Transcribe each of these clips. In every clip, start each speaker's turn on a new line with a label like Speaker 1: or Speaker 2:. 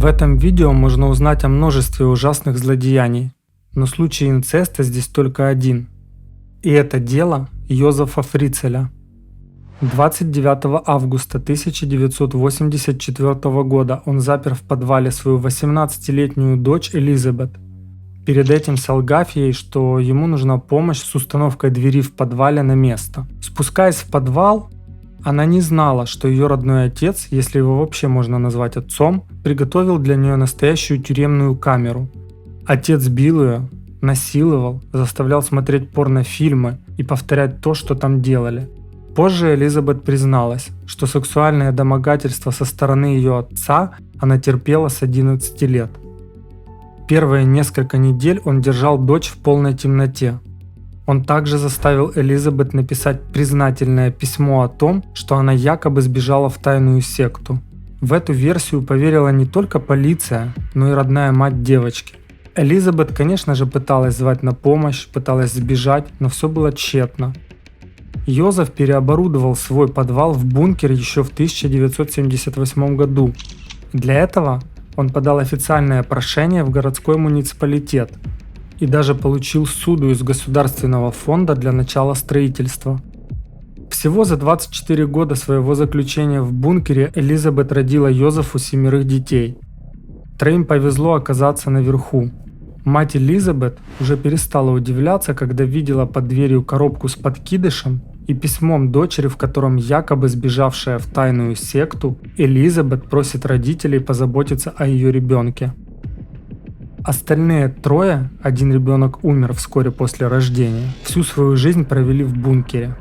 Speaker 1: В этом видео можно узнать о множестве ужасных злодеяний, но случай инцеста здесь только один. И это дело Йозефа Фрицеля. 29 августа 1984 года он запер в подвале свою 18-летнюю дочь Элизабет, перед этим солгав ей, что ему нужна помощь с установкой двери в подвале на место. Спускаясь в подвал, она не знала, что ее родной отец, если его вообще можно назвать отцом, приготовил для нее настоящую тюремную камеру. Отец бил ее, насиловал, заставлял смотреть порнофильмы и повторять то, что там делали. Позже Элизабет призналась, что сексуальное домогательство со стороны ее отца она терпела с 11 лет. Первые несколько недель он держал дочь в полной темноте. Он также заставил Элизабет написать признательное письмо о том, что она якобы сбежала в тайную секту. В эту версию поверила не только полиция, но и родная мать девочки. Элизабет, конечно же, пыталась звать на помощь, пыталась сбежать, но все было тщетно. Йозеф переоборудовал свой подвал в бункер еще в 1978 году. Для этого он подал официальное прошение в городской муниципалитет и даже получил ссуду из Государственного фонда для начала строительства. Всего за 24 года своего заключения в бункере Элизабет родила Йозефу 7 детей. 3 повезло оказаться наверху. Мать Элизабет уже перестала удивляться, когда видела под дверью коробку с подкидышем и письмом дочери, в котором якобы сбежавшая в тайную секту Элизабет просит родителей позаботиться о ее ребенке. Остальные 3, один ребенок умер вскоре после рождения, всю свою жизнь провели в бункере.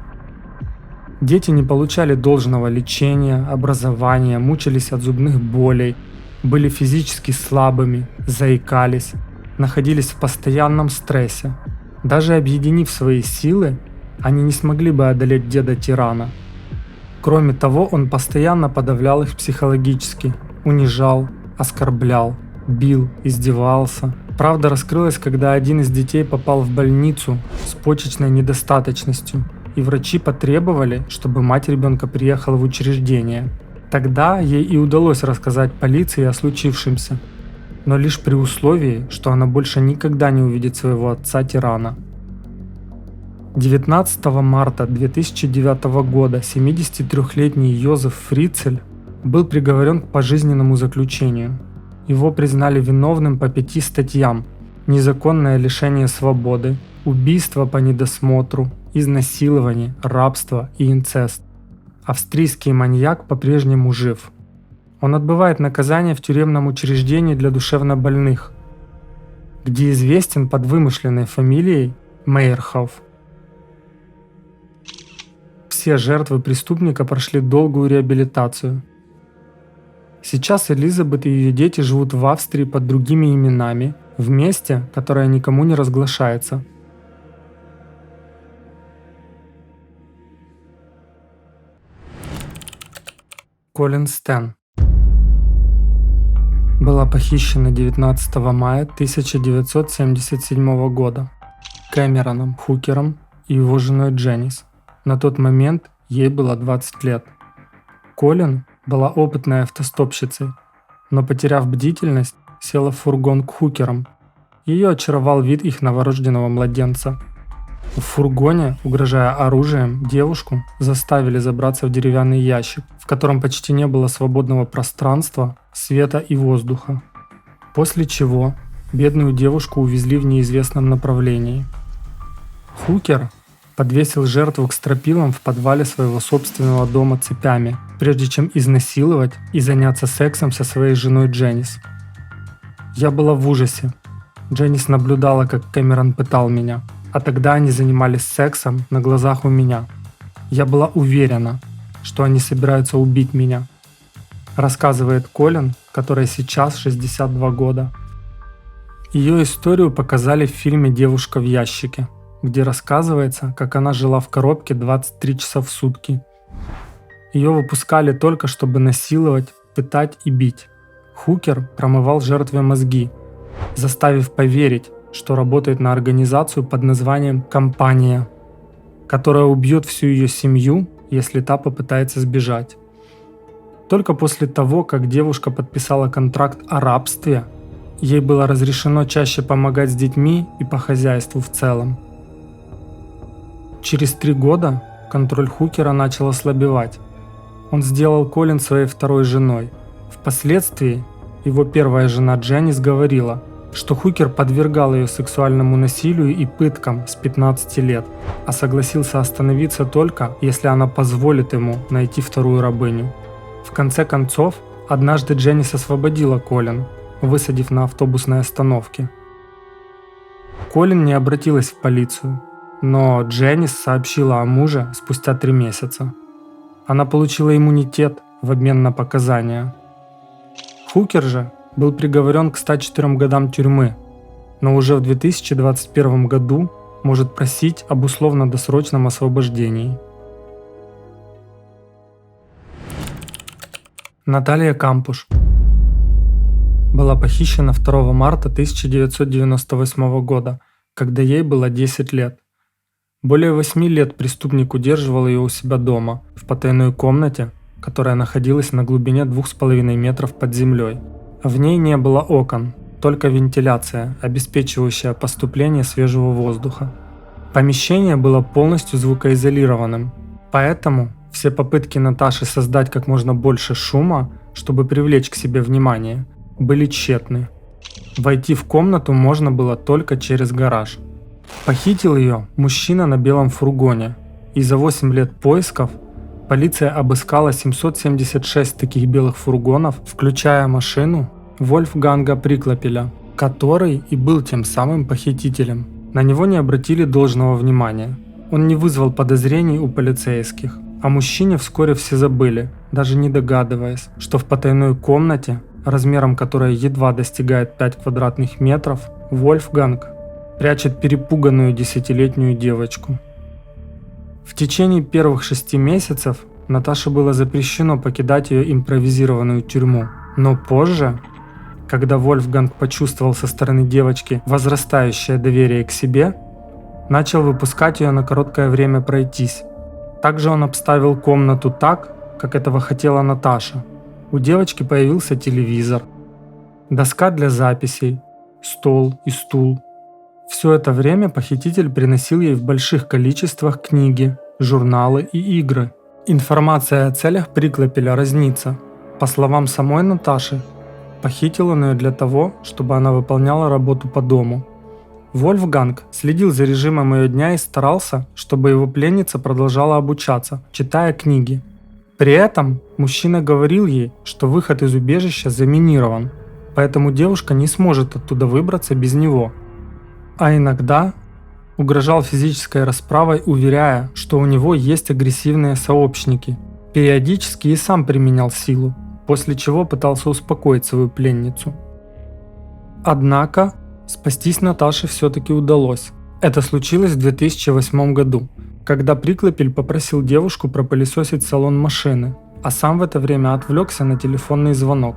Speaker 1: Дети не получали должного лечения, образования, мучились от зубных болей, были физически слабыми, заикались, находились в постоянном стрессе. Даже объединив свои силы, они не смогли бы одолеть деда-тирана. Кроме того, он постоянно подавлял их психологически, унижал, оскорблял, бил, издевался. Правда раскрылась, когда один из детей попал в больницу с почечной недостаточностью, и врачи потребовали, чтобы мать ребенка приехала в учреждение. Тогда ей и удалось рассказать полиции о случившемся, но лишь при условии, что она больше никогда не увидит своего отца-тирана. 19 марта 2009 года 73-летний Йозеф Фрицель был приговорен к пожизненному заключению. Его признали виновным по 5 статьям: незаконное лишение свободы, убийство по недосмотру, изнасилование, рабство и инцест. Австрийский маньяк по-прежнему жив. Он отбывает наказание в тюремном учреждении для душевнобольных, где известен под вымышленной фамилией Мейерхоф. Все жертвы преступника прошли долгую реабилитацию. Сейчас Элизабет и ее дети живут в Австрии под другими именами, в месте, которое никому не разглашается. Колин Стэн была похищена 19 мая 1977 года Кэмероном Хукером и его женой Дженнис. На тот момент ей было 20 лет. Колин была опытной автостопщицей, но, потеряв бдительность, села в фургон к Хукерам. Ее очаровал вид их новорожденного младенца. В фургоне, угрожая оружием, девушку заставили забраться в деревянный ящик, в котором почти не было свободного пространства, света и воздуха. После чего бедную девушку увезли в неизвестном направлении. Хукер подвесил жертву к стропилам в подвале своего собственного дома цепями, прежде чем изнасиловать и заняться сексом со своей женой Дженнис. Я была в ужасе. Дженнис наблюдала, как Кэмерон пытал меня, а тогда они занимались сексом на глазах у меня. Я была уверена, что они собираются убить меня, рассказывает Колин, которой сейчас 62 года. Ее историю показали в фильме «Девушка в ящике», где рассказывается, как она жила в коробке 23 часа в сутки. Ее выпускали только, чтобы насиловать, пытать и бить. Хукер промывал жертве мозги, заставив поверить, что работает на организацию под названием «Компания», которая убьет всю ее семью, если та попытается сбежать. Только после того, как девушка подписала контракт о рабстве, ей было разрешено чаще помогать с детьми и по хозяйству в целом. Через 3 года контроль Хукера начал ослабевать. Он сделал Колин своей второй женой. Впоследствии его первая жена Дженнис говорила, что Хукер подвергал ее сексуальному насилию и пыткам с 15 лет, а согласился остановиться только, если она позволит ему найти вторую рабыню. В конце концов, однажды Дженнис освободила Колин, высадив на автобусной остановке. Колин не обратилась в полицию, но Дженнис сообщила о муже спустя 3 месяца. Она получила иммунитет в обмен на показания. Хукер же был приговорен к 104 годам тюрьмы, но уже в 2021 году может просить об условно-досрочном освобождении. Наталья Кампуш была похищена 2 марта 1998 года, когда ей было 10 лет. Более 8 лет преступник удерживал ее у себя дома, в потайной комнате, которая находилась на глубине 2,5 метров под землей. В ней не было окон, только вентиляция, обеспечивающая поступление свежего воздуха. Помещение было полностью звукоизолированным, поэтому все попытки Наташи создать как можно больше шума, чтобы привлечь к себе внимание, были тщетны. Войти в комнату можно было только через гараж. Похитил ее мужчина на белом фургоне, и за 8 лет поисков полиция обыскала 776 таких белых фургонов, включая машину Вольфганга Приклапеля, который и был тем самым похитителем. На него не обратили должного внимания. Он не вызвал подозрений у полицейских. О мужчине вскоре все забыли, даже не догадываясь, что в потайной комнате, размером которой едва достигает 5 квадратных метров, Вольфганг прячет перепуганную 10-летнюю девочку. В течение первых 6 месяцев Наташе было запрещено покидать ее импровизированную тюрьму, но позже, когда Вольфганг почувствовал со стороны девочки возрастающее доверие к себе, начал выпускать ее на короткое время пройтись. Также он обставил комнату так, как этого хотела Наташа. У девочки появился телевизор, доска для записей, стол и стул. Все это время похититель приносил ей в больших количествах книги, журналы и игры. Информация о целях Приклапеля разнится. По словам самой Наташи, похитил он ее для того, чтобы она выполняла работу по дому. Вольфганг следил за режимом ее дня и старался, чтобы его пленница продолжала обучаться, читая книги. При этом мужчина говорил ей, что выход из убежища заминирован, поэтому девушка не сможет оттуда выбраться без него. А иногда угрожал физической расправой, уверяя, что у него есть агрессивные сообщники. Периодически и сам применял силу, после чего пытался успокоить свою пленницу. Однако спастись Наташе все-таки удалось. Это случилось в 2008 году, когда Приклапель попросил девушку пропылесосить салон машины, а сам в это время отвлекся на телефонный звонок.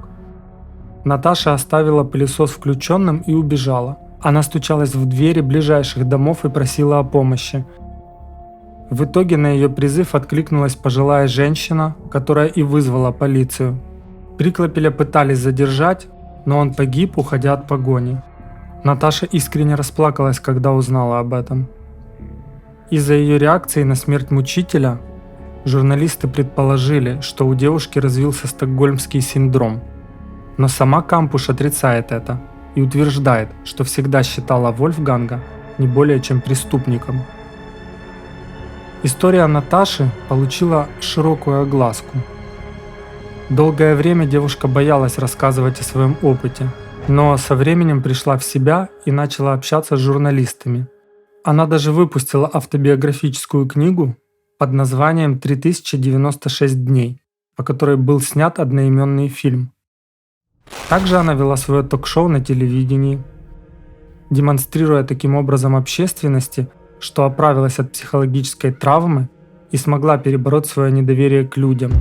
Speaker 1: Наташа оставила пылесос включенным и убежала. Она стучалась в двери ближайших домов и просила о помощи. В итоге на ее призыв откликнулась пожилая женщина, которая и вызвала полицию. Приклапеля пытались задержать, но он погиб, уходя от погони. Наташа искренне расплакалась, когда узнала об этом. Из-за ее реакции на смерть мучителя журналисты предположили, что у девушки развился стокгольмский синдром. Но сама Кампуш отрицает это и утверждает, что всегда считала Вольфганга не более чем преступником. История Наташи получила широкую огласку. Долгое время девушка боялась рассказывать о своем опыте, но со временем пришла в себя и начала общаться с журналистами. Она даже выпустила автобиографическую книгу под названием «3096 дней», по которой был снят одноименный фильм. Также она вела свое ток-шоу на телевидении, демонстрируя таким образом общественности, что оправилась от психологической травмы и смогла перебороть свое недоверие к людям.